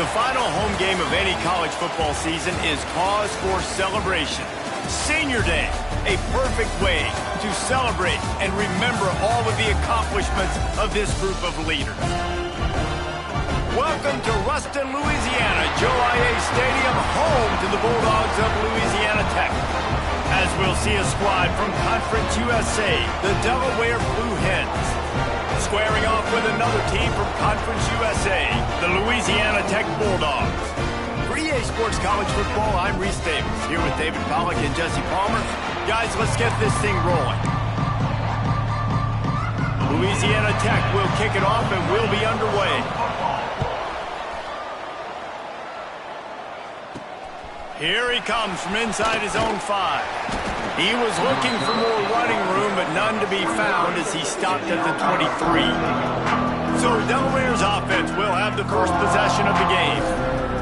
The final home game of any college football season is cause for celebration. Senior Day, a perfect way to celebrate and remember all of the accomplishments of this group of leaders. Welcome to Ruston, Louisiana, Joe I.A. Stadium, home to the Bulldogs of Louisiana Tech. As we'll see a squad from Conference USA, the Delaware Blue Hens. Squaring off with another team from Conference USA, the Louisiana Tech Bulldogs. For EA Sports College Football, I'm Reese Davis, here with David Pollack and Jesse Palmer. Guys, let's get this thing rolling. Louisiana Tech will kick it off and we'll be underway. Here he comes from inside his own 5. He was looking for more running room, but none to be found as he stopped at the 23. So Delaware's offense will have the first possession of the game.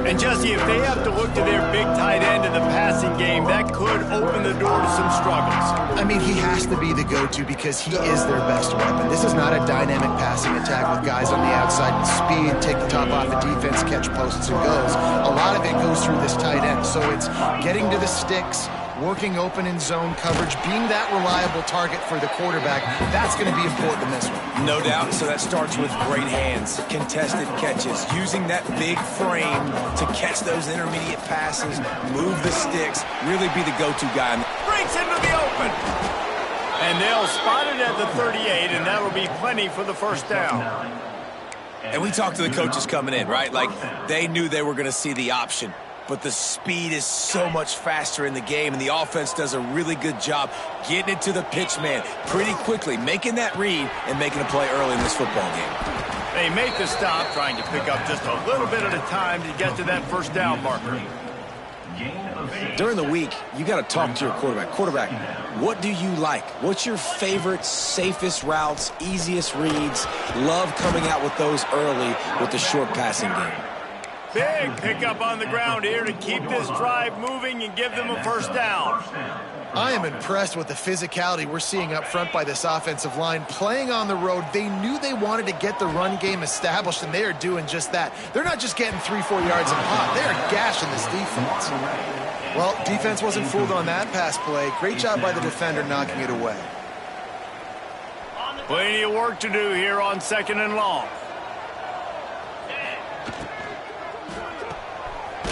And Jesse, if they have to look to their big tight end in the passing game, that could open the door to some struggles. I mean, he has to be the go-to because he is their best weapon. This is not a dynamic passing attack with guys on the outside with speed, take the top off the defense, catch posts and goes. A lot of it goes through this tight end. So it's getting to the sticks, working open in zone coverage, being that reliable target for the quarterback. That's going to be important in this one. No doubt. So that starts with great hands, contested catches, using that big frame to catch those intermediate passes, move the sticks, really be the go-to guy. Breaks into the open. And they'll spot it at the 38, and that'll be plenty for the first down. And we talked to the coaches coming in, right? Like, they knew they were going to see the option. But the speed is so much faster in the game, and the offense does a really good job getting it to the pitch man pretty quickly, making that read and making a play early in this football game. They make the stop, trying to pick up just a little bit at a time to get to that first down marker. During the week, you got to talk to your quarterback. Quarterback, what do you like? What's your favorite, safest routes, easiest reads? Love coming out with those early with the short passing game. Big pickup on the ground here to keep this drive moving and give them a first down. I am impressed with the physicality we're seeing up front by this offensive line. Playing on the road, they knew they wanted to get the run game established, and they are doing just that. They're not just getting 3-4 yards in pop. They are gashing this defense. Well, defense wasn't fooled on that pass play. Great job by the defender knocking it away. Plenty of work to do here on 2nd and long.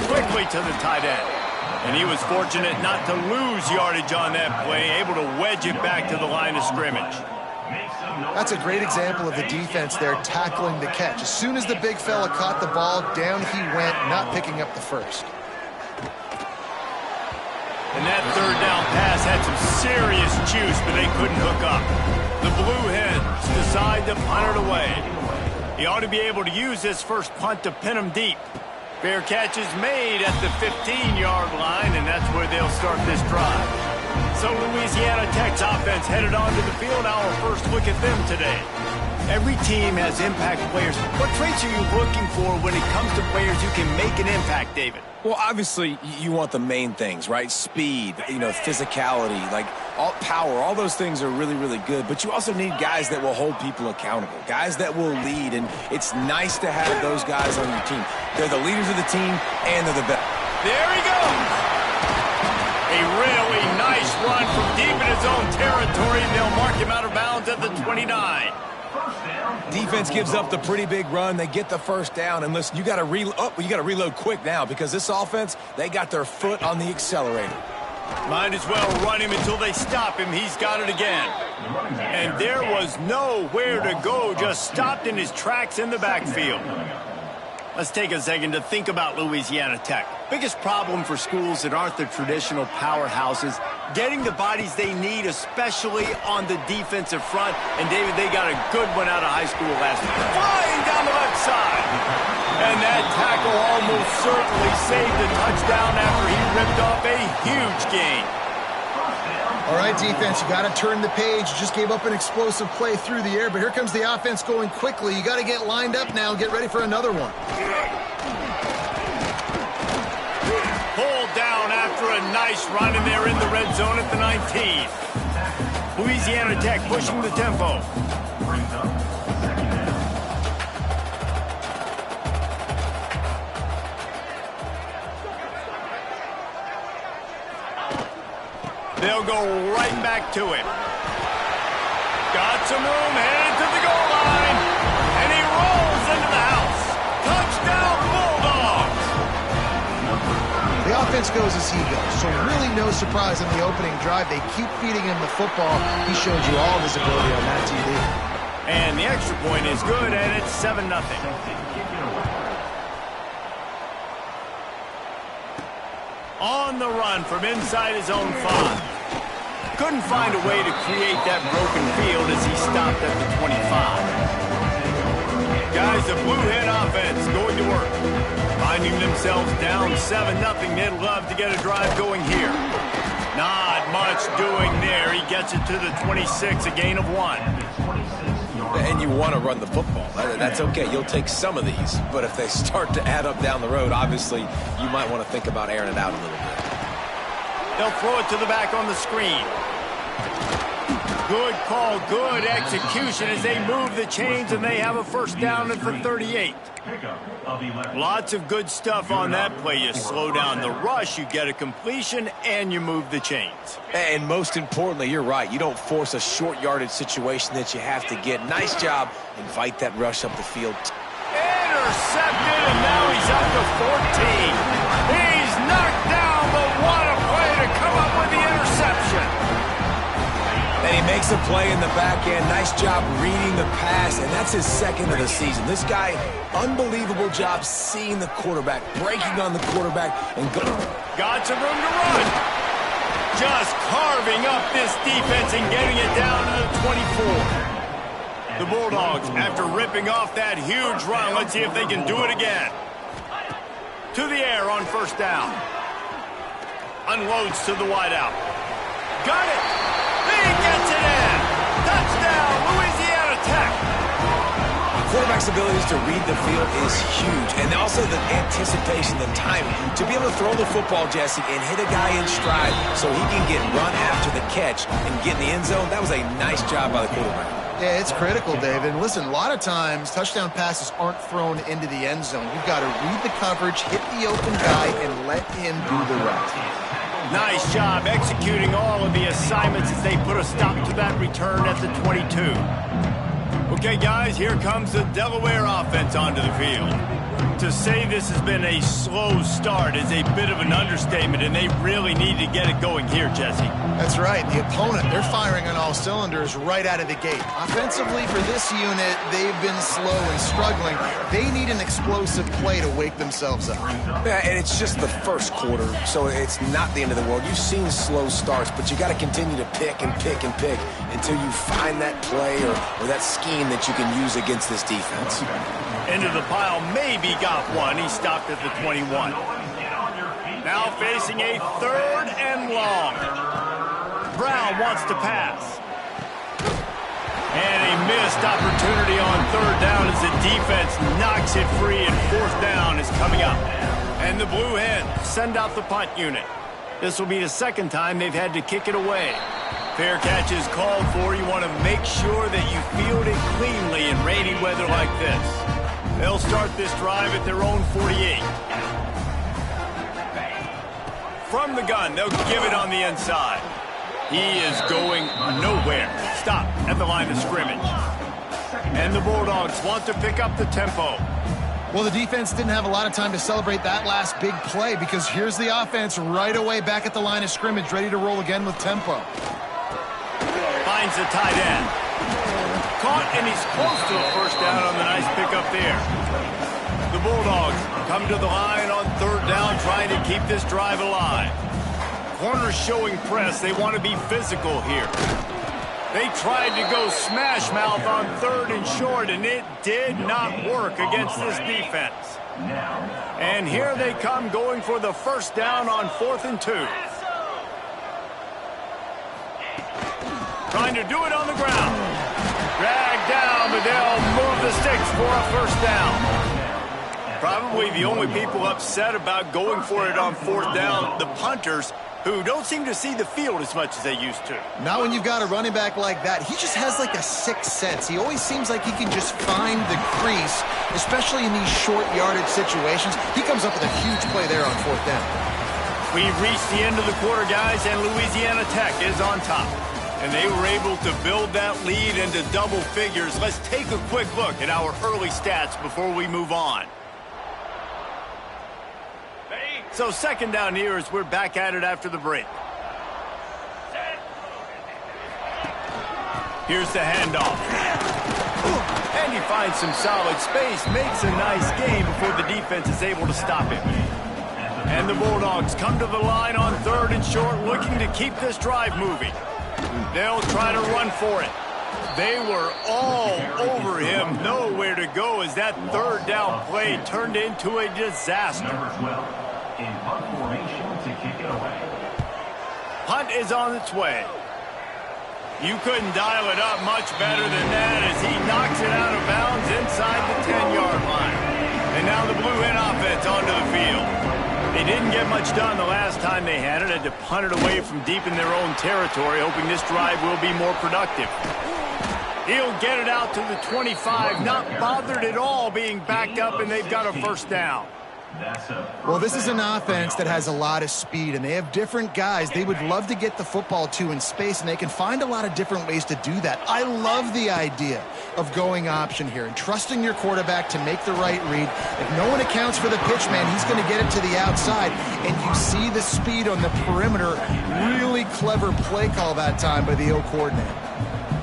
Quickly to the tight end. And he was fortunate not to lose yardage on that play, able to wedge it back to the line of scrimmage. That's a great example of the defense there tackling the catch. As soon as the big fella caught the ball, down he went, not picking up the first. And that third down pass had some serious juice, but they couldn't hook up. The Blue Hens decide to punt it away. He ought to be able to use this first punt to pin him deep. Fair catch is made at the 15-yard line, and that's where they'll start this drive. So Louisiana Tech's offense headed onto the field. Our first look at them today. Every team has impact players. What traits are you looking for when it comes to players who can make an impact, David? Well, obviously, you want the main things, right? Speed, physicality, like power. All those things are really, really good. But you also need guys that will hold people accountable, guys that will lead. And it's nice to have those guys on your team. They're the leaders of the team, and they're the best. There he goes. A really nice run from deep in his own territory. They'll mark him out of bounds at the 29. Defense gives up the pretty big run. They get the first down. And listen, you got to reload quick now because this offense, they got their foot on the accelerator. Might as well run him until they stop him. He's got it again. And there was nowhere to go, just stopped in his tracks in the backfield. Let's take a second to think about Louisiana Tech. Biggest problem for schools that aren't the traditional powerhouses, getting the bodies they need, especially on the defensive front. And, David, they got a good one out of high school last week. Flying down the left side. And that tackle almost certainly saved a touchdown after he ripped off a huge gain. All right, defense, you got to turn the page. You just gave up an explosive play through the air, but here comes the offense going quickly. You got to get lined up now and get ready for another one. Pulled down after a nice run, and they're in the red zone at the 19. Louisiana Tech pushing the tempo. They'll go right back to him. Got some room, headed to the goal line. And he rolls into the house. Touchdown, Bulldogs! The offense goes as he goes, so really no surprise in the opening drive. They keep feeding him the football. He showed you all of his ability on that TV. And the extra point is good, and it's 7-0. On the run from inside his own 5. Couldn't find a way to create that broken field as he stopped at the 25. Guys, the Blue Hen offense going to work. Finding themselves down 7-0, they'd love to get a drive going here. Not much doing there. He gets it to the 26, a gain of 1. And you want to run the football. That's okay. You'll take some of these. But if they start to add up down the road, obviously, you might want to think about airing it out a little bit. They'll throw it to the back on the screen. Good call, good execution as they move the chains, and they have a first down at the 38. Lots of good stuff on that play. You slow down the rush, you get a completion, and you move the chains. And most importantly, you're right. You don't force a short yardage situation that you have to get. Nice job. Invite that rush up the field. Intercepted, and now he's up to 14. He's knocked down, but what a play to come up with the interception. And he makes a play in the back end. Nice job reading the pass, and that's his second of the season. This guy, unbelievable job seeing the quarterback, breaking on the quarterback, and go. Got some room to run. Just carving up this defense and getting it down to the 24. The Bulldogs, after ripping off that huge run, let's see if they can do it again. To the air on first down. Unloads to the wideout. Got it. He gets it in. Touchdown, Louisiana Tech. Quarterback's abilities to read the field is huge. And also the anticipation, the timing. To be able to throw the football, Jesse, and hit a guy in stride so he can get run after the catch and get in the end zone, that was a nice job by the quarterback. Yeah, it's critical, David. And listen, a lot of times touchdown passes aren't thrown into the end zone. You've got to read the coverage, hit the open guy, and let him do the rest. Nice job executing all of the assignments as they put a stop to that return at the 22. Okay, guys, here comes the Delaware offense onto the field. To say this has been a slow start is a bit of an understatement, and they really need to get it going here, Jesse. That's right. The opponent, they're firing on all cylinders right out of the gate. Offensively, for this unit, they've been slow and struggling. They need an explosive play to wake themselves up. Yeah, and it's just the first quarter, so it's not the end of the world. You've seen slow starts, but you got to continue to pick and pick and pick until you find that play or that scheme that you can use against this defense. Into the pile, maybe got one. He stopped at the 21. Now facing a 3rd and long. Brown wants to pass. And a missed opportunity on 3rd down as the defense knocks it free, and 4th down is coming up. And the Blue Hens send out the punt unit. This will be the 2nd time they've had to kick it away. Fair catch is called for. You want to make sure that you field it cleanly in rainy weather like this. They'll start this drive at their own 48. From the gun, they'll give it on the inside. He is going nowhere. Stop at the line of scrimmage. And the Bulldogs want to pick up the tempo. Well, the defense didn't have a lot of time to celebrate that last big play because here's the offense right away back at the line of scrimmage, ready to roll again with tempo. Finds the tight end. Caught, and he's close to a first down on the nice pickup there. The Bulldogs come to the line on 3rd down, trying to keep this drive alive. Corners showing press. They want to be physical here. They tried to go smash mouth on 3rd and short, and it did not work against this defense. And here they come going for the first down on 4th and 2. Trying to do it on the ground. Dragged down, but they'll move the sticks for a first down. Probably the only people upset about going for it on 4th down, the punters, who don't seem to see the field as much as they used to. Now when you've got a running back like that, he just has like a sixth sense. He always seems like he can just find the crease, especially in these short yardage situations. He comes up with a huge play there on 4th down. We've reached the end of the quarter, guys, and Louisiana Tech is on top. And they were able to build that lead into double figures. Let's take a quick look at our early stats before we move on. So second down here as we're back at it after the break. Here's the handoff. And he finds some solid space, makes a nice gain before the defense is able to stop him. And the Bulldogs come to the line on 3rd and short, looking to keep this drive moving. They'll try to run for it. They were all over him, nowhere to go as that 3rd down play turned into a disaster. Number 12 in punt formation to kick it away. Punt is on its way. You couldn't dial it up much better than that as he knocks it out of bounds inside the 10-yard line. And now the Blue Hen offense onto the field. They didn't get much done the last time they had it to punt it away from deep in their own territory, hoping this drive will be more productive. He'll get it out to the 25, not bothered at all being backed up, and they've got a first down. Well, this is an offense that has a lot of speed, and they have different guys they would love to get the football to in space, and they can find a lot of different ways to do that. I love the idea of going option here and trusting your quarterback to make the right read. If no one accounts for the pitch, man, he's going to get it to the outside, and you see the speed on the perimeter. Really clever play call that time by the O coordinator.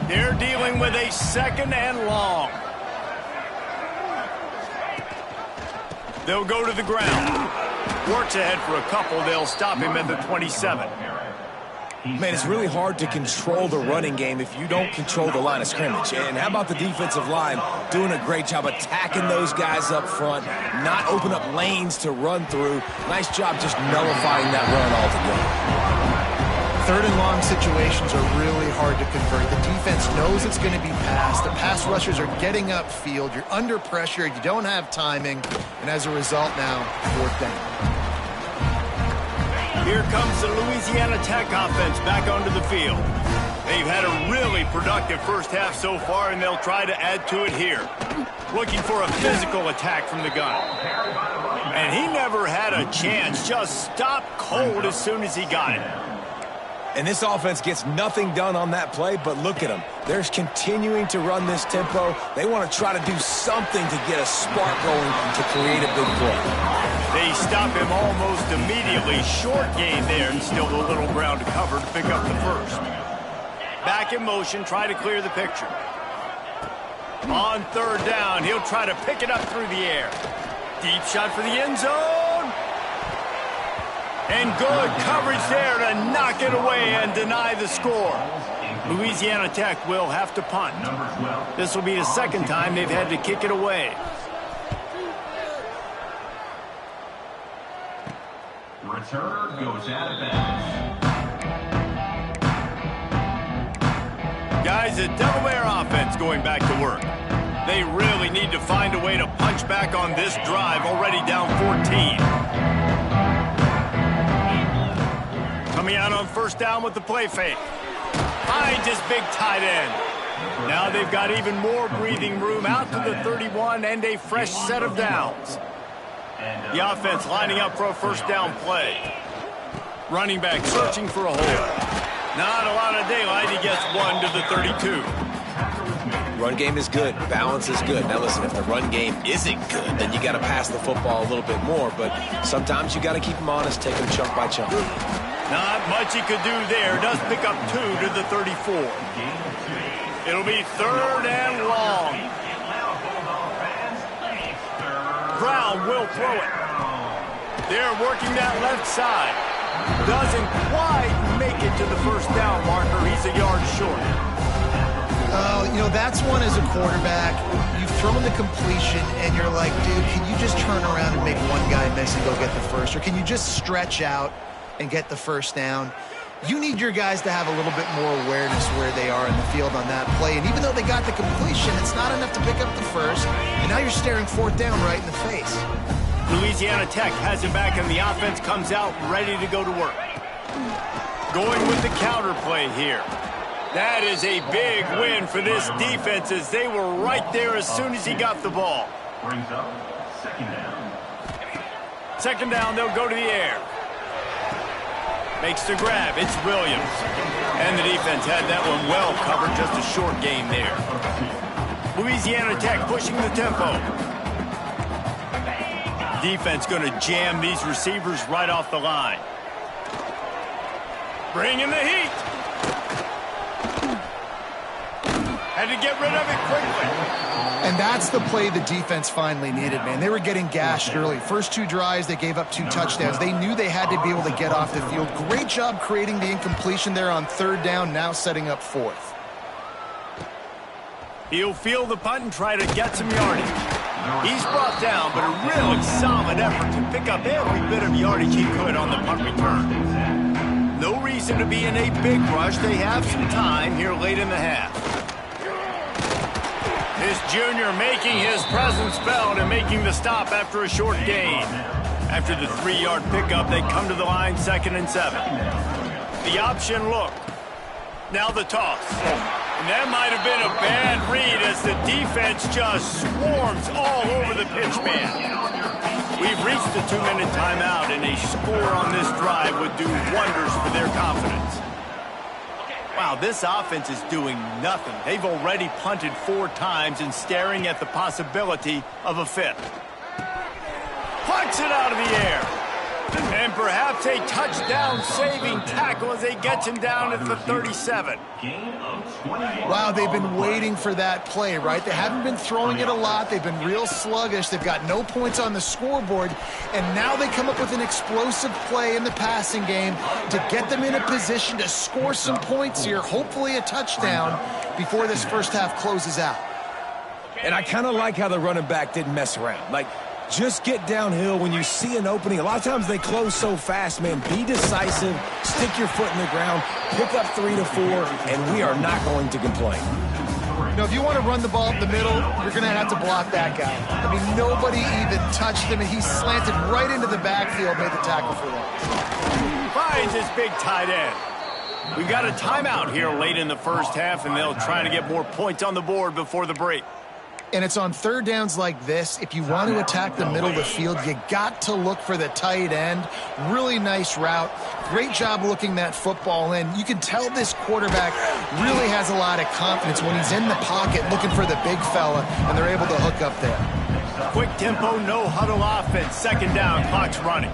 They're dealing with a 2nd and long. They'll go to the ground. Works ahead for a couple. They'll stop him at the 27. Man, it's really hard to control the running game if you don't control the line of scrimmage. And how about the defensive line doing a great job attacking those guys up front, not open up lanes to run through. Nice job just nullifying that run altogether. 3rd and long situations are really hard to convert. The defense knows it's going to be passed. The pass rushers are getting upfield. You're under pressure. You don't have timing. And as a result now, 4th down. Here comes the Louisiana Tech offense back onto the field. They've had a really productive first half so far, and they'll try to add to it here. Looking for a physical attack from the gun. And he never had a chance. Just stopped cold as soon as he got it. And this offense gets nothing done on that play, but look at them. They're continuing to run this tempo. They want to try to do something to get a spark going to create a big play. They stop him almost immediately. Short gain there, and still a little ground to cover to pick up the first. Back in motion, try to clear the picture. On 3rd down, he'll try to pick it up through the air. Deep shot for the end zone. And good coverage there to knock it away and deny the score. Louisiana Tech will have to punt. This will be the 2nd time they've had to kick it away. Return goes out of bounds. Guys, the Delaware offense going back to work. They really need to find a way to punch back on this drive, already down 14. Coming out on 1st down with the play fake. Finds his big tight end. Now they've got even more breathing room out to the 31 and a fresh set of downs. The offense lining up for a 1st down play. Running back searching for a hole. Not a lot of daylight. He gets 1 to the 32. Run game is good. Balance is good. Now listen, if the run game isn't good, then you got to pass the football a little bit more. But sometimes you got to keep them honest, take them chunk by chunk. Not much he could do there. Does pick up 2 to the 34. It'll be 3rd and long. Brown will throw it. They're working that left side. Doesn't quite make it to the 1st down marker. He's a yard short. You know, that's one as a quarterback. You've thrown the completion, and you're like, dude, can you just turn around and make one guy miss and go get the first? Or can you just stretch out and get the 1st down? You need your guys to have a little bit more awareness where they are in the field on that play. And even though they got the completion, it's not enough to pick up the first. And now you're staring 4th down right in the face. Louisiana Tech has it back, and the offense comes out ready to go to work. Going with the counter play here. That is a big win for this defense as they were right there as soon as he got the ball. Brings up 2nd down. 2nd down, they'll go to the air. Makes the grab. It's Williams. And the defense had that one well covered. Just a short game there. Louisiana Tech pushing the tempo. Defense going to jam these receivers right off the line. Bringing the heat. Had to get rid of it quickly. And that's the play the defense finally needed, man. They were getting gashed early. First 2 drives, they gave up 2 touchdowns. They knew they had to be able to get off the field. Great job creating the incompletion there on 3rd down, now setting up 4th. He'll field the punt and try to get some yardage. He's brought down, but a really solid effort to pick up every bit of yardage he could on the punt return. No reason to be in a big rush. They have some time here late in the half. This junior making his presence felt and making the stop after a short gain. After the 3-yard pickup, they come to the line 2nd and 7. The option look. Now the toss. And that might have been a bad read as the defense just swarms all over the pitch man. We've reached the 2-minute timeout, and a score on this drive would do wonders for their confidence. Wow, this offense is doing nothing. They've already punted 4 times and staring at the possibility of a 5th. Punts it out of the air. And perhaps a touchdown-saving tackle as they get him down at the 37. Wow, they've been waiting for that play, right? They haven't been throwing it a lot. They've been real sluggish. They've got no points on the scoreboard. And now they come up with an explosive play in the passing game to get them in a position to score some points here, hopefully a touchdown, before this first half closes out. And I kind of like how the running back didn't mess around. Like, just get downhill when you see an opening. A lot of times they close so fast, man. Be decisive, stick your foot in the ground, pick up 3 to 4, and we are not going to complain. You know, if you want to run the ball up the middle, you're going to have to block that guy. I mean, nobody even touched him, and he slanted right into the backfield, made the tackle for that. Finds his big tight end. We've got a timeout here late in the first half, and they'll try to get more points on the board before the break. And it's on 3rd downs like this. If you want to attack the middle of the field, you got to look for the tight end. Really nice route. Great job looking that football in. You can tell this quarterback really has a lot of confidence when he's in the pocket looking for the big fella, and they're able to hook up there. Quick tempo, no huddle offense. 2nd down, clock's running.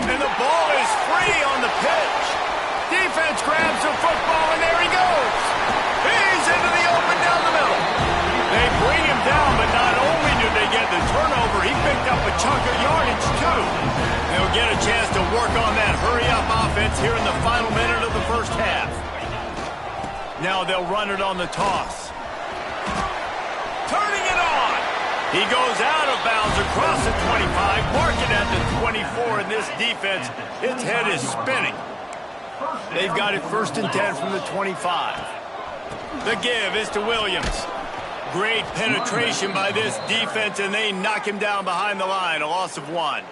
And the ball is free on the pitch. Defense grabs the football, and there he goes. He's into the open down the middle. They bring him down, but not only did they get the turnover, he picked up a chunk of yardage, too. They'll get a chance to work on that hurry-up offense here in the final minute of the first half. Now they'll run it on the toss. Turning it on. He goes out of bounds across the 25, marking at the 24, and this defense, its head is spinning. They've got it 1st and 10 from the 25. The give is to Williams. Great penetration by this defense, and they knock him down behind the line, a loss of 1.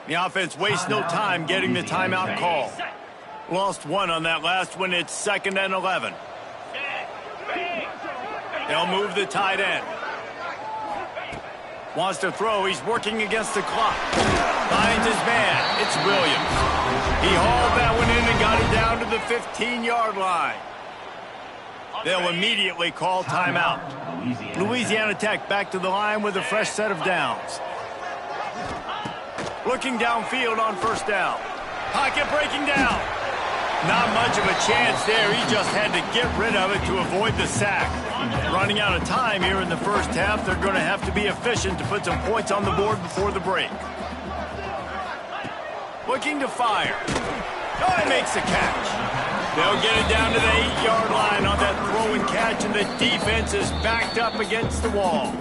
The offense wastes no time getting the timeout call. Lost 1 on that last one. It's 2nd and 11. They'll move the tight end. Wants to throw. He's working against the clock. Finds his man. It's Williams. He hauled that one in and got it down to the 15-yard line. They'll immediately call timeout. Louisiana Tech back to the line with a fresh set of downs. Looking downfield on 1st down. Pocket breaking down. Not much of a chance there. He just had to get rid of it to avoid the sack. Running out of time here in the first half. They're going to have to be efficient to put some points on the board before the break. Looking to fire. Oh, he makes the catch. They'll get it down to the 8-yard line on that throw and catch, and the defense is backed up against the wall.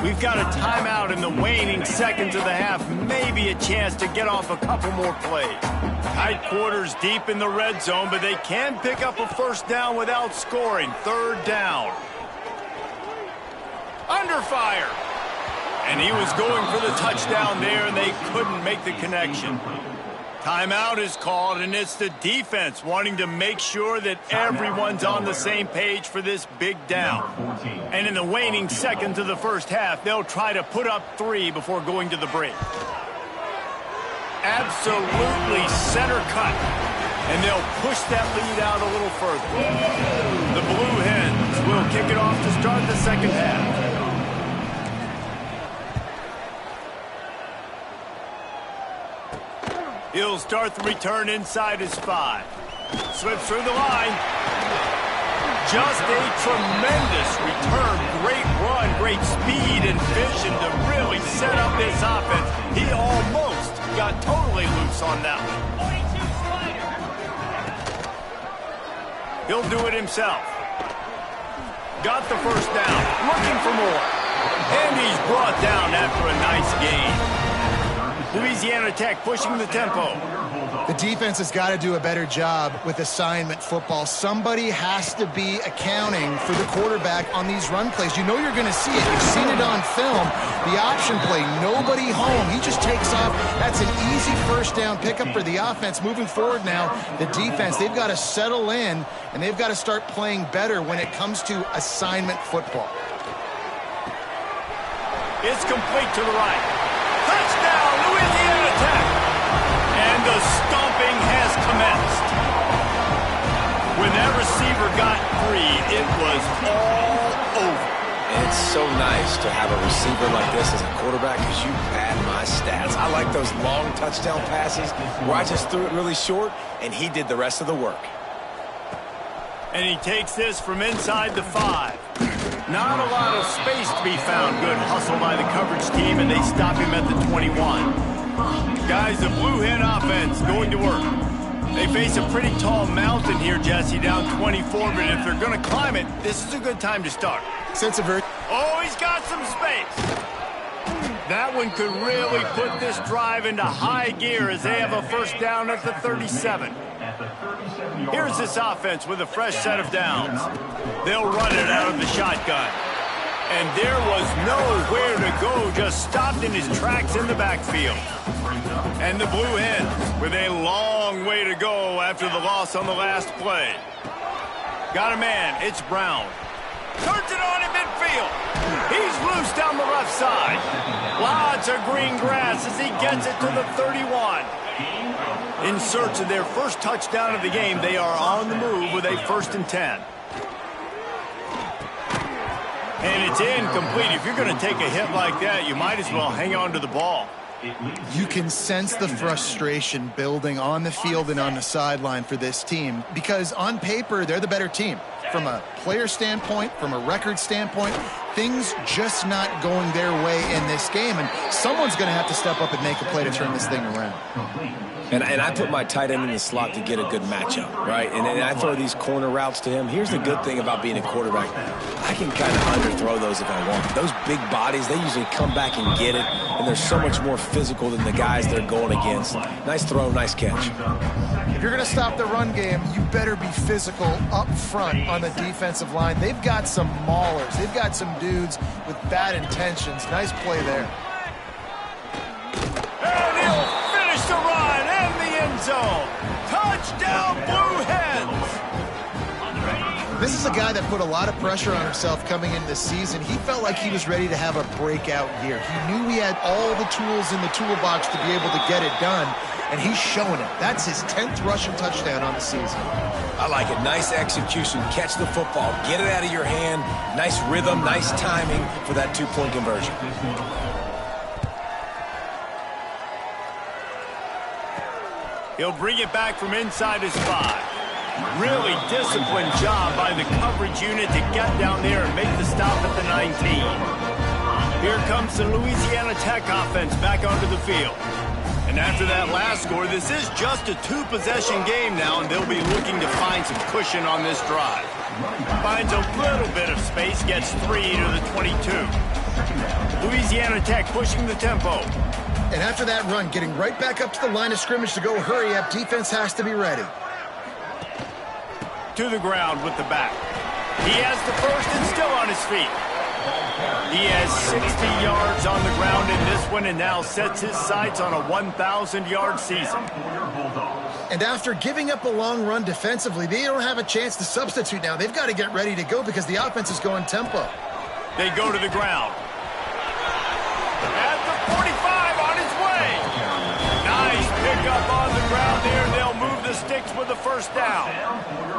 We've got a timeout in the waning seconds of the half, maybe a chance to get off a couple more plays. Tight quarters deep in the red zone, but they can pick up a 1st down without scoring. 3rd down. Under fire. And he was going for the touchdown there, and they couldn't make the connection. Timeout is called, and it's the defense wanting to make sure that everyone's on the same page for this big down. And in the waning seconds of the first half, they'll try to put up 3 before going to the break. Absolutely center cut. And they'll push that lead out a little further. The Blue Hens will kick it off to start the second half. He'll start the return inside his 5. Slips through the line. Just a tremendous return. Great run, great speed and vision to really set up this offense. He almost got totally loose on that one. He'll do it himself. Got the first down. Looking for more. And he's brought down after a nice gain. Louisiana Tech pushing the tempo. The defense has got to do a better job with assignment football. Somebody has to be accounting for the quarterback on these run plays. You know you're going to see it. You've seen it on film. The option play, nobody home. He just takes off. That's an easy first down pickup for the offense. Moving forward now, the defense, they've got to settle in, and they've got to start playing better when it comes to assignment football. It's complete to the right. Touchdown, Louisiana Tech. And the stomping has commenced. When that receiver got free, it was all over. It's so nice to have a receiver like this as a quarterback because you pad my stats. I like those long touchdown passes where I just threw it really short and he did the rest of the work. And he takes this from inside the 5. Not a lot of space to be found. Good hustle by the coverage team, and they stop him at the 21. Guys, the Blue Hen offense going to work. They face a pretty tall mountain here, Jesse, down 24, but if they're going to climb it, this is a good time to start. Oh, he's got some space. That one could really put this drive into high gear as they have a first down at the 37. Here's this offense with a fresh set of downs. They'll run it out of the shotgun. And there was nowhere to go, just stopped in his tracks in the backfield. And the Blue Hens with a long way to go after the loss on the last play. Got a man, it's Brown. Turns it on in midfield. He's loose down the left side. Lots of green grass as he gets it to the 31. In search of their first touchdown of the game, they are on the move with a 1st and 10. And it's incomplete. If you're going to take a hit like that, you might as well hang on to the ball. You can sense the frustration building on the field and on the sideline for this team because on paper, they're the better team. From a player standpoint, from a record standpoint, things just not going their way in this game. And someone's going to have to step up and make a play to turn this thing around. And I put my tight end in the slot to get a good matchup, right? And I throw these corner routes to him. Here's the good thing about being a quarterback. I can kind of underthrow those if I want. Those big bodies, they usually come back and get it, and they're so much more physical than the guys they're going against. Nice throw, nice catch. If you're going to stop the run game, you better be physical up front on the defensive line. They've got some maulers. They've got some dudes with bad intentions. Nice play there. And he'll finish the run and the end zone. Touchdown, Blue Hens. This is a guy that put a lot of pressure on himself coming into the season. He felt like he was ready to have a breakout year. He knew he had all the tools in the toolbox to be able to get it done, and he's showing it. That's his 10th rushing touchdown on the season. I like it. Nice execution. Catch the football. Get it out of your hand. Nice rhythm, nice timing for that 2-point conversion. He'll bring it back from inside his 5. Really disciplined job by the coverage unit to get down there and make the stop at the 19. Here comes the Louisiana Tech offense back onto the field. And after that last score, this is just a 2-possession game now, and they'll be looking to find some cushion on this drive. Finds a little bit of space, gets 3 to the 22. Louisiana Tech pushing the tempo. And after that run, getting right back up to the line of scrimmage to go hurry up, defense has to be ready. To the ground with the back. He has the first and still on his feet. He has 60 yards on the ground in this one and now sets his sights on a 1,000-yard season. And after giving up a long run defensively, they don't have a chance to substitute now. They've got to get ready to go because the offense is going tempo. They go to the ground. At the 45 on his way. Nice back up on the ground there. They'll move the sticks with the first down.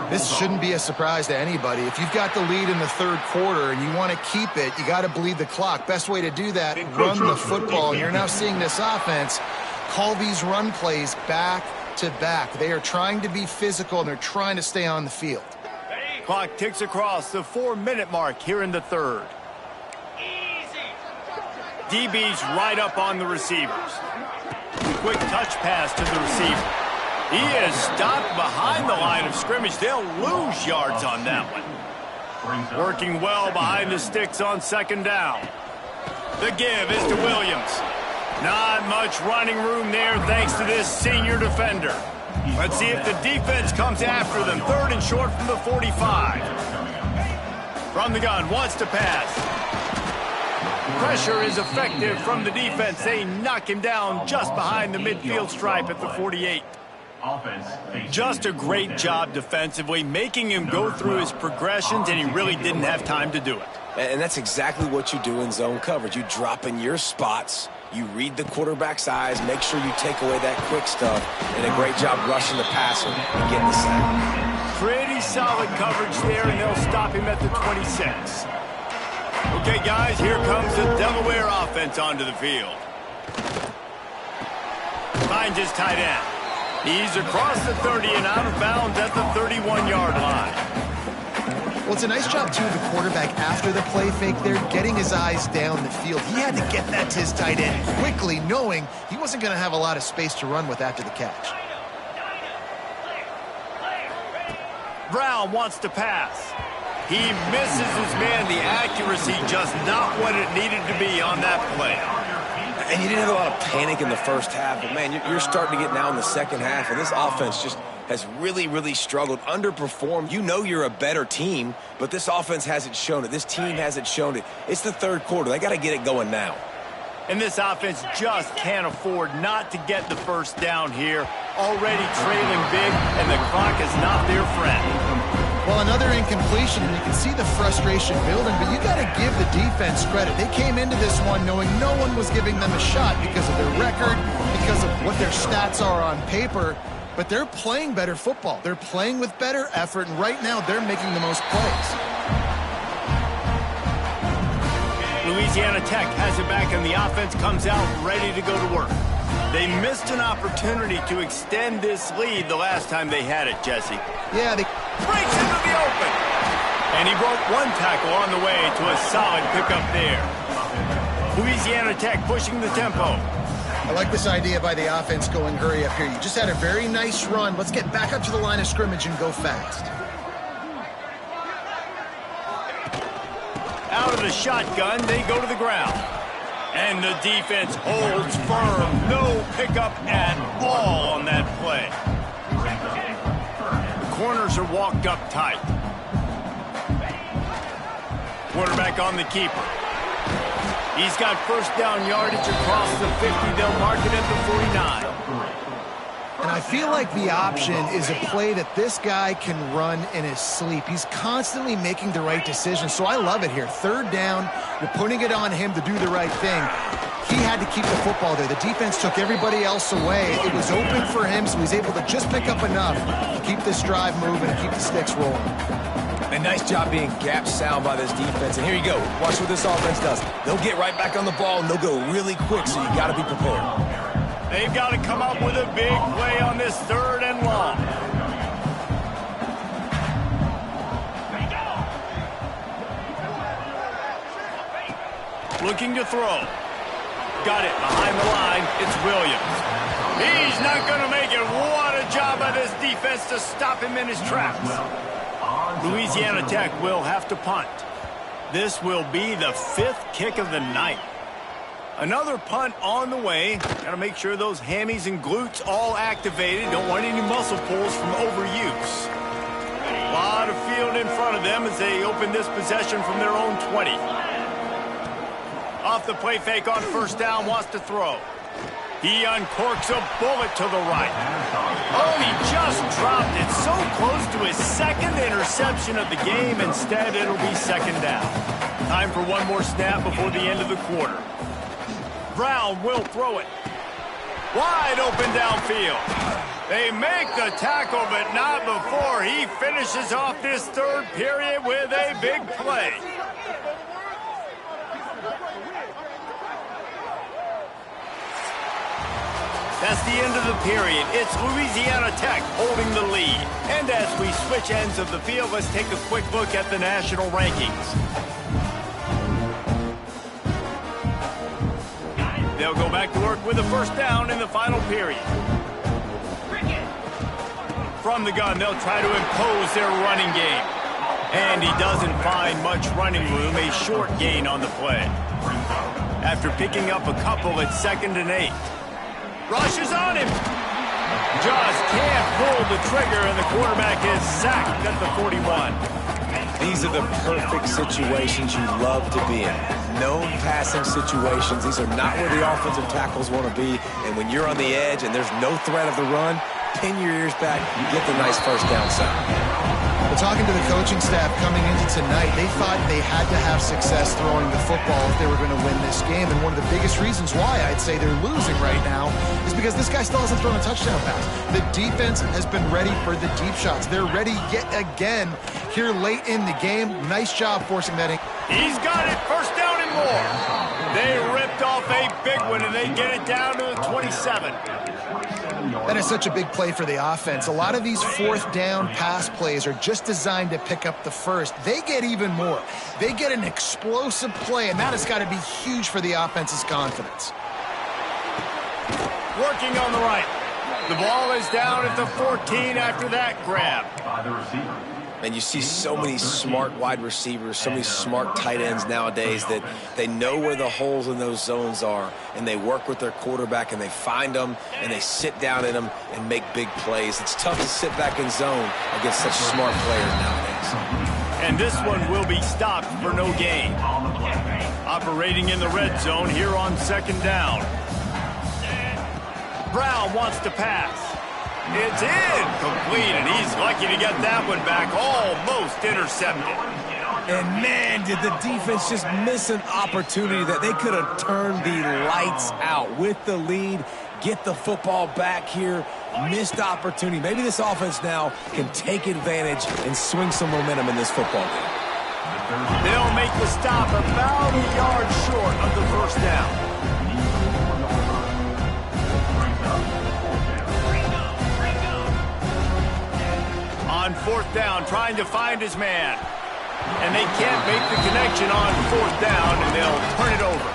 This shouldn't be a surprise to anybody. If you've got the lead in the third quarter and you want to keep it, you got to bleed the clock. Best way to do that, run the football. And you're now seeing this offense call these run plays back to back. They are trying to be physical, and they're trying to stay on the field. Clock ticks across the 4-minute mark here in the third. DB's right up on the receivers. Quick touch pass to the receiver. He is stopped behind the line of scrimmage. They'll lose yards on that one. Working well behind the sticks on second down. The give is to Williams. Not much running room there thanks to this senior defender. Let's see if the defense comes after them. Third and short from the 45. From the gun, wants to pass. Pressure is effective from the defense. They knock him down just behind the midfield stripe at the 48. Just a great job defensively, making him go through his progressions, and he really didn't have time to do it. And that's exactly what you do in zone coverage. You drop in your spots, you read the quarterback's eyes, make sure you take away that quick stuff, and a great job rushing the passer and getting the sack. Pretty solid coverage there, and they'll stop him at the 26. Okay, guys, here comes the Delaware offense onto the field. Finds his tight end. He's across the 30 and out of bounds at the 31-yard line. Well, it's a nice job, too, of the quarterback after the play fake there, getting his eyes down the field. He had to get that to his tight end quickly, knowing he wasn't going to have a lot of space to run with after the catch. Brown wants to pass. He misses his man. The accuracy just not what it needed to be on that play. And you didn't have a lot of panic in the first half, but, man, you're starting to get now in the second half, and this offense just has really, really struggled, underperformed. You know you're a better team, but this offense hasn't shown it. This team hasn't shown it. It's the third quarter. They got to get it going now. And this offense just can't afford not to get the first down here. Already trailing big, and the clock is not their friend. Well, another incompletion, and you can see the frustration building, but you got to give the defense credit. They came into this one knowing no one was giving them a shot because of their record, because of what their stats are on paper, but they're playing better football. They're playing with better effort, and right now they're making the most plays. Louisiana Tech has it back, and the offense comes out ready to go to work. They missed an opportunity to extend this lead the last time they had it, Jesse. Yeah, they breaks into the open. And he broke one tackle on the way to a solid pickup there. Louisiana Tech pushing the tempo. I like this idea by the offense going hurry up here. You just had a very nice run. Let's get back up to the line of scrimmage and go fast. Out of the shotgun, they go to the ground. And the defense holds firm. No pickup at all on that play. The corners are walked up tight. Quarterback on the keeper. He's got first down yardage across the 50. They'll mark it at the 49. And I feel like the option is a play that this guy can run in his sleep. He's constantly making the right decision, so I love it here. Third down, you're putting it on him to do the right thing. He had to keep the football there. The defense took everybody else away. It was open for him, so he's able to just pick up enough to keep this drive moving and keep the sticks rolling. A nice job being gap sound by this defense. And here you go. Watch what this offense does. They'll get right back on the ball, and they'll go really quick, so you got to be prepared. They've got to come up with a big play on this third and long. Looking to throw. Got it behind the line. It's Williams. He's not going to make it. What a job by this defense to stop him in his tracks. Louisiana Tech will have to punt. This will be the 5th kick of the night. Another punt on the way. Got to make sure those hammies and glutes all activated. Don't want any muscle pulls from overuse. A lot of field in front of them as they open this possession from their own 20. Off the play fake on first down, wants to throw. He uncorks a bullet to the right. Oh, he just dropped it so close to his second interception of the game. Instead, it'll be second down. Time for one more snap before the end of the quarter. Brown will throw it. Wide open downfield. They make the tackle, but not before he finishes off this third period with a big play. That's the end of the period. It's Louisiana Tech holding the lead. And as we switch ends of the field, let's take a quick look at the national rankings. They'll go back to work with a first down in the final period. From the gun, they'll try to impose their running game. And he doesn't find much running room, a short gain on the play. After picking up a couple, it's 2nd and 8. Rush is on him. Just can't pull the trigger, and the quarterback is sacked at the 41. These are the perfect situations you love to be in. Known passing situations. These are not where the offensive tackles want to be. And when you're on the edge and there's no threat of the run, pin your ears back, you get the nice first down sound. But talking to the coaching staff coming into tonight, they thought they had to have success throwing the football if they were going to win this game. And one of the biggest reasons why I'd say they're losing right now is because this guy still hasn't thrown a touchdown pass. The defense has been ready for the deep shots. They're ready yet again here late in the game. Nice job forcing that in. He's got it. First down and more. They ripped off a big one, and they get it down to the 27. That is such a big play for the offense. A lot of these fourth down pass plays are just designed to pick up the first. They get even more. They get an explosive play, and that has got to be huge for the offense's confidence. Working on the right. The ball is down at the 14 after that grab. By the receiver. And you see so many smart wide receivers, so many smart tight ends nowadays that they know where the holes in those zones are, and they work with their quarterback, and they find them, and they sit down in them and make big plays. It's tough to sit back in zone against such smart players nowadays. And this one will be stopped for no gain. Operating in the red zone here on 2nd down. Brown wants to pass. It's incomplete, and he's lucky to get that one back, almost intercepted. And man, did the defense just miss an opportunity that they could have turned the lights out with the lead, get the football back here, missed opportunity. Maybe this offense now can take advantage and swing some momentum in this football game. They'll make the stop about a yard short of the first down. On 4th down, trying to find his man. And they can't make the connection on 4th down, and they'll turn it over.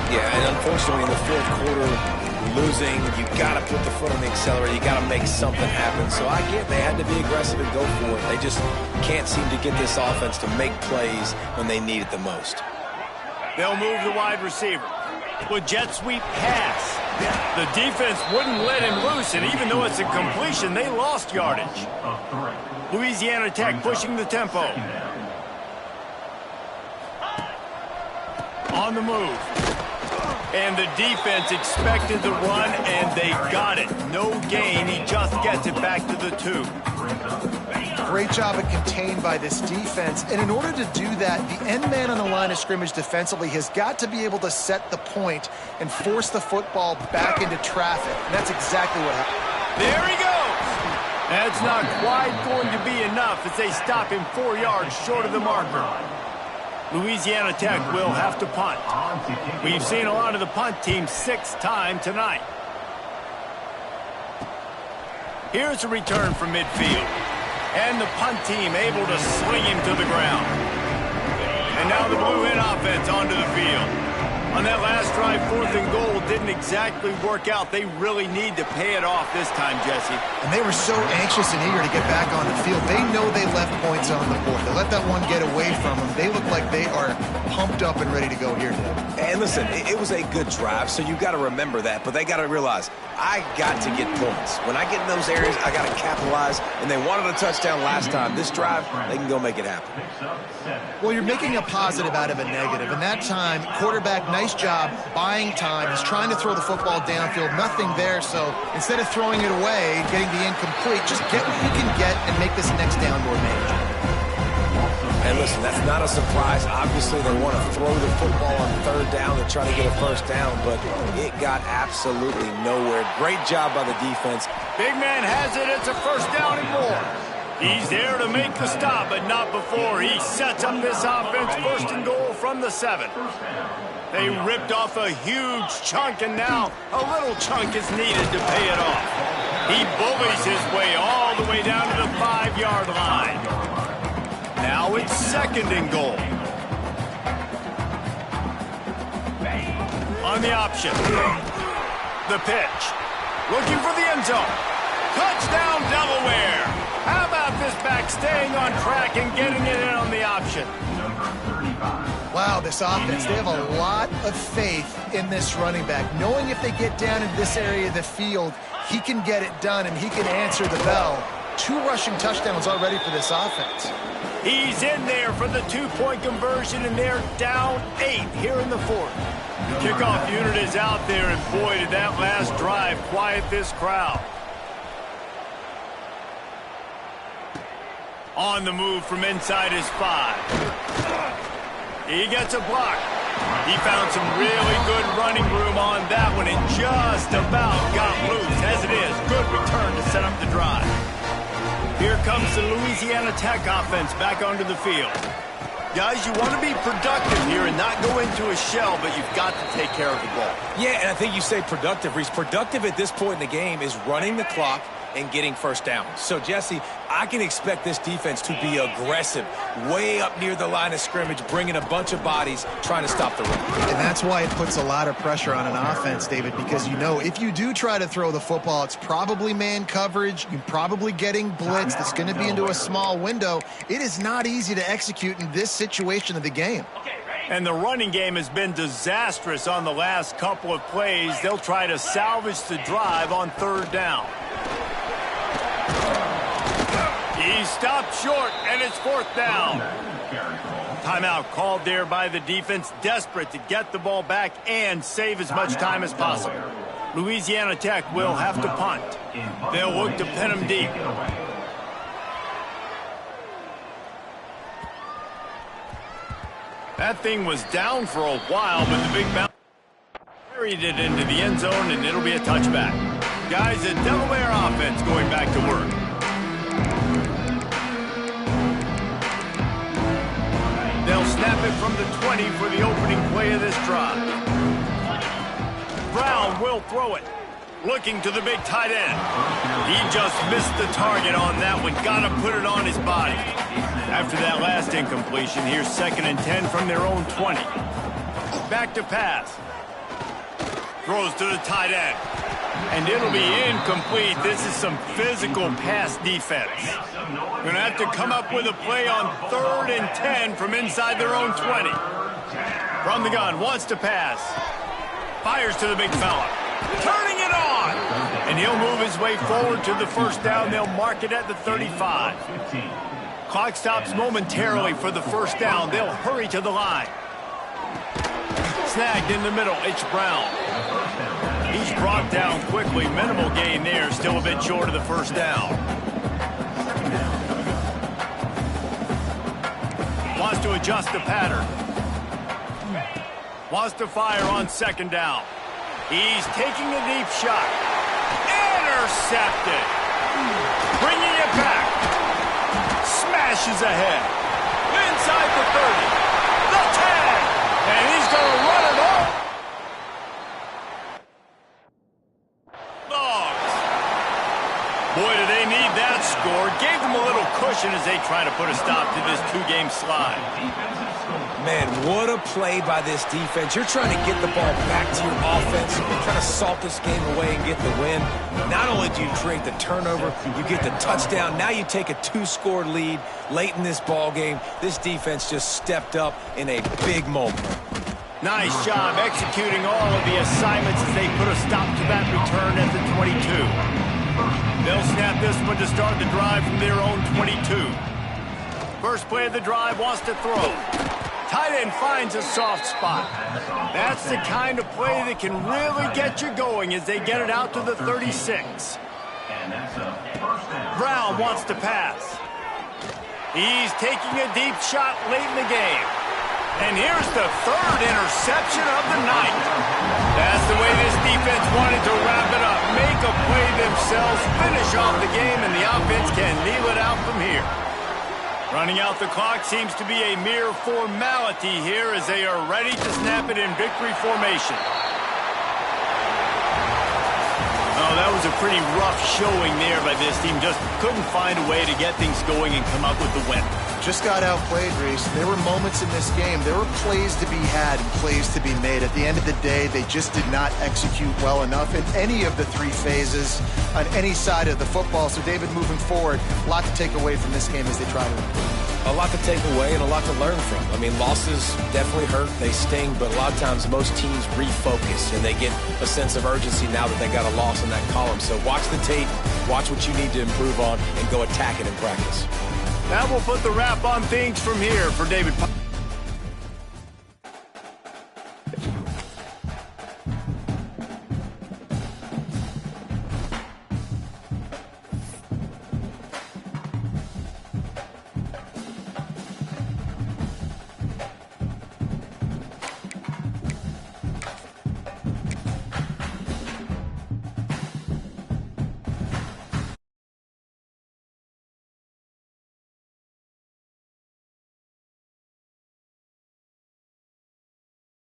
Yeah, and unfortunately in the 4th quarter, losing, you got to put the foot on the accelerator. You got to make something happen. So I get they had to be aggressive and go for it. They just can't seem to get this offense to make plays when they need it the most. They'll move the wide receiver. With jet sweep pass. The defense wouldn't let him loose, and even though it's a completion, they lost yardage. Louisiana Tech pushing the tempo. On the move. And the defense expected the run, and they got it. No gain. He just gets it back to the 2. Great job of contained by this defense. And in order to do that, the end man on the line of scrimmage defensively has got to be able to set the point and force the football back into traffic. And that's exactly what happened. There he goes. That's not quite going to be enough as they stop him 4 yards short of the marker. Louisiana Tech will have to punt. We've seen a lot of the punt team 6 times tonight. Here's a return from midfield. And the punt team able to sling him to the ground. And now the Blue Hen offense onto the field. On that last drive, 4th and goal didn't exactly work out. They really need to pay it off this time, Jesse. And they were so anxious and eager to get back on the field. They know they left points on the board. They let that one get away from them. They look like they are pumped up and ready to go here, Dave. And listen, it was a good drive, so you got to remember that. But they got to realize, I got to get points. When I get in those areas, I got to capitalize. And they wanted a touchdown last time. This drive, they can go make it happen. Well, you're making a positive out of a negative. And that time, quarterback, nice job buying time. He's trying to throw the football downfield. Nothing there. So instead of throwing it away, getting the incomplete, just get what you can get and make this next down more manageable. And And listen, that's not a surprise. Obviously, they want to throw the football on third down and try to get a first down, but it got absolutely nowhere. Great job by the defense. Big man has it. It's a first down and more. He's there to make the stop, but not before he sets up this offense. First and goal from the 7. They ripped off a huge chunk, and now a little chunk is needed to pay it off. He bullies his way all the way down to the 5-yard line. Now it's second and goal. On the option. The pitch. Looking for the end zone. Touchdown, Delaware. How about this back staying on track and getting it in on the option? Wow, this offense, they have a lot of faith in this running back, knowing if they get down into this area of the field, he can get it done and he can answer the bell. 2 rushing touchdowns already for this offense. He's in there for the 2-point conversion, and they're down 8 here in the 4th. The kickoff unit is out there, and boy, did that last drive quiet this crowd. On the move from inside his 5. He gets a block. He found some really good running room on that one and just about got loose. As it is, good return to set up the drive. Here comes the Louisiana Tech offense back onto the field. Guys, you want to be productive here and not go into a shell, but you've got to take care of the ball. Yeah, and I think you say productive, Reese. Productive at this point in the game is running the clock and getting first down. So, Jesse, I can expect this defense to be aggressive, way up near the line of scrimmage, bringing a bunch of bodies, trying to stop the run. And that's why it puts a lot of pressure on an offense, David, because you know if you do try to throw the football, it's probably man coverage. You're probably getting blitzed. It's going to be into a small window. It is not easy to execute in this situation of the game. And the running game has been disastrous on the last couple of plays. They'll try to salvage the drive on third down. He stopped short, and it's fourth down. Timeout called there by the defense, desperate to get the ball back and save as much time as possible. Louisiana Tech will have to punt. They'll look to pin him deep. That thing was down for a while, but the big bounce carried it into the end zone, and it'll be a touchback. Guys, the Delaware offense going back to work. They'll snap it from the 20 for the opening play of this drive. Brown will throw it. Looking to the big tight end. He just missed the target on that one. Got to put it on his body. After that last incompletion, here's 2nd and 10 from their own 20. Back to pass. Throws to the tight end. And it'll be incomplete. This is some physical pass defense. Going to have to come up with a play on 3rd and 10 from inside their own 20. From the gun, wants to pass. Fires to the big fella. Turning it on. And he'll move his way forward to the first down. They'll mark it at the 35. Clock stops momentarily for the first down. They'll hurry to the line. Snagged in the middle. It's Brown. He's brought down quickly. Minimal gain there. Still a bit short of the first down. Wants to adjust the pattern. Wants to fire on 2nd down. He's taking a deep shot. Intercepted. Bringing it back. Smashes ahead. Inside the 30. The 10. And he's going to run it off. Boy, do they need that score. Gave them a little cushion as they try to put a stop to this 2-game slide. Man, what a play by this defense. You're trying to get the ball back to your offense. You're trying to salt this game away and get the win. Not only do you create the turnover, you get the touchdown. Now you take a 2-score lead late in this ball game. This defense just stepped up in a big moment. Nice job executing all of the assignments as they put a stop to that return at the 22. They'll snap this one to start the drive from their own 22. First play of the drive, wants to throw. Tight end finds a soft spot. That's the kind of play that can really get you going as they get it out to the 36. Brown wants to pass. He's taking a deep shot late in the game. And here's the third interception of the night. That's the way this defense wanted to wrap it up. Make a play themselves, finish off the game, and the offense can kneel it out from here. Running out the clock seems to be a mere formality here as they are ready to snap it in victory formation. Oh, that was a pretty rough showing there by this team. Just couldn't find a way to get things going and come up with the win. Just got outplayed, Reese. There were moments in this game. There were plays to be had and plays to be made. At the end of the day, they just did not execute well enough in any of the three phases on any side of the football. So, David, moving forward, a lot to take away from this game as they try to improve. A lot to take away and a lot to learn from. I mean, losses definitely hurt, they sting, but a lot of times most teams refocus and they get a sense of urgency now that they got a loss in that column. So watch the tape, watch what you need to improve on, and go attack it in practice. That will put the wrap on things from here for David.